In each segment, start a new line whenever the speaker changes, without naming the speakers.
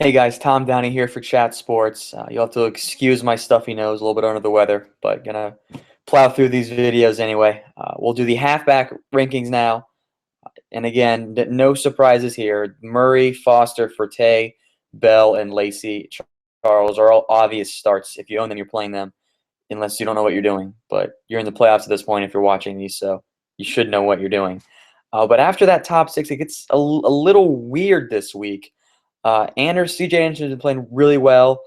Hey guys, Tom Downey here for Chat Sports. You'll have to excuse my stuffy nose, a little bit under the weather, but gonna plow through these videos anyway. We'll do the halfback rankings now, and again, no surprises here. Murray, Foster, Forte, Bell, and Lacey Charles are all obvious starts. If you own them, you're playing them, unless you don't know what you're doing. But you're in the playoffs at this point if you're watching these, so you should know what you're doing. But after that top six, it gets a little weird this week. C.J. Anderson has been playing really well.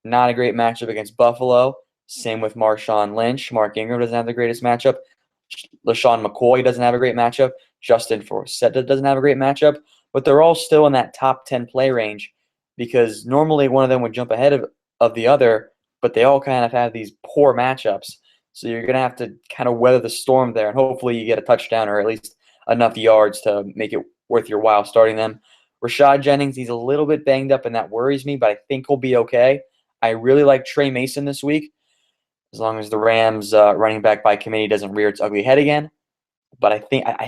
Not a great matchup against Buffalo. Same with Marshawn Lynch. Mark Ingram doesn't have the greatest matchup. LaShawn McCoy doesn't have a great matchup. Justin Forsett doesn't have a great matchup. But they're all still in that top 10 play range because normally one of them would jump ahead of the other, but they all kind of have these poor matchups. So you're going to have to kind of weather the storm there, and hopefully you get a touchdown or at least enough yards to make it worth your while starting them. Rashad Jennings, he's a little bit banged up, and that worries me, but I think he'll be okay. I really like Trey Mason this week, as long as the Rams running back by committee doesn't rear its ugly head again. But I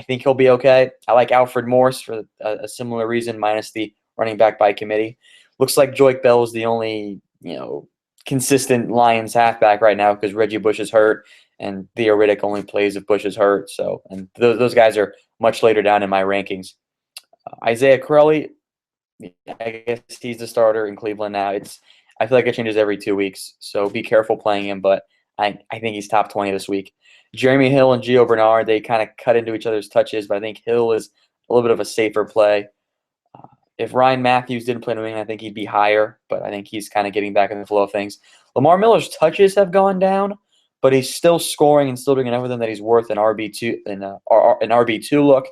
think he'll be okay. I like Alfred Morse for a similar reason, minus the running back by committee. Looks like Joique Bell is the only consistent Lions halfback right now because Reggie Bush is hurt, and Theo Riddick only plays if Bush is hurt. So, and those guys are much later down in my rankings. Isaiah Crowley, I guess he's the starter in Cleveland now. I feel like it changes every 2 weeks, so be careful playing him, but I think he's top 20 this week. Jeremy Hill and Gio Bernard, they kind of cut into each other's touches, but I think Hill is a little bit of a safer play. If Ryan Matthews didn't play New England, I think he'd be higher, but I think he's kind of getting back in the flow of things. Lamar Miller's touches have gone down, but he's still scoring and still doing everything that he's worth an RB2 in an RB2 look.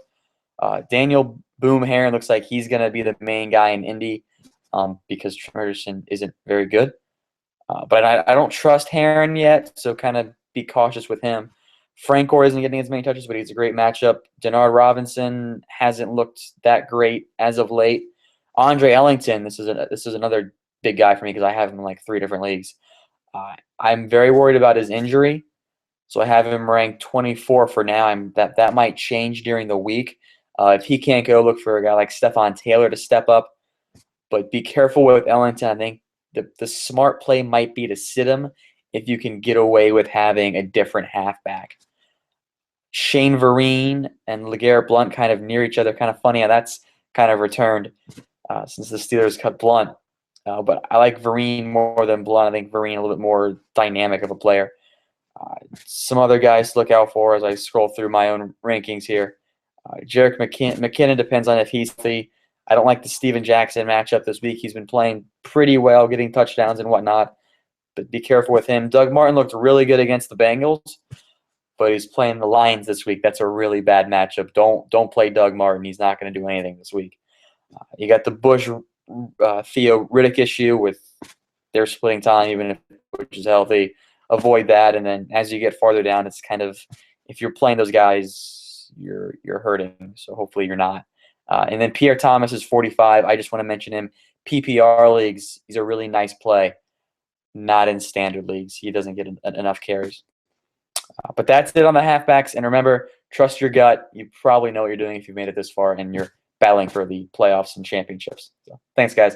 Daniel Boom Heron looks like he's going to be the main guy in Indy because Henderson isn't very good. But I don't trust Heron yet, so kind of be cautious with him. Frank Gore isn't getting as many touches, but he's a great matchup. Denard Robinson hasn't looked that great as of late. Andre Ellington, this is another big guy for me because I have him in like 3 different leagues. I'm very worried about his injury, so I have him ranked 24 for now. That might change during the week. If he can't go, look for a guy like Stephon Taylor to step up. But be careful with Ellington. I think the smart play might be to sit him if you can get away with having a different halfback. Shane Vereen and LeGarrette Blount kind of near each other. Kind of funny how that's kind of returned since the Steelers cut Blount. But I like Vereen more than Blount. I think Vereen a little bit more dynamic of a player. Some other guys to look out for as I scroll through my own rankings here. Jerick McKinnon depends on if he's healthy. I don't like the Steven Jackson matchup this week. He's been playing pretty well, getting touchdowns and whatnot, but be careful with him. Doug Martin looked really good against the Bengals, but he's playing the Lions this week. That's a really bad matchup. Don't play Doug Martin. He's not going to do anything this week. You got the Bush Theo Riddick issue with their splitting time, even if Bush is healthy. Avoid that, and then as you get farther down, it's kind of if you're playing those guys, you're hurting. So hopefully you're not. And then Pierre Thomas is 45. I just want to mention him. PPR leagues, he's a really nice play. Not in standard leagues. He doesn't get enough carries. But that's it on the halfbacks. And remember, trust your gut. You probably know what you're doing if you've made it this far and you're battling for the playoffs and championships. So thanks, guys.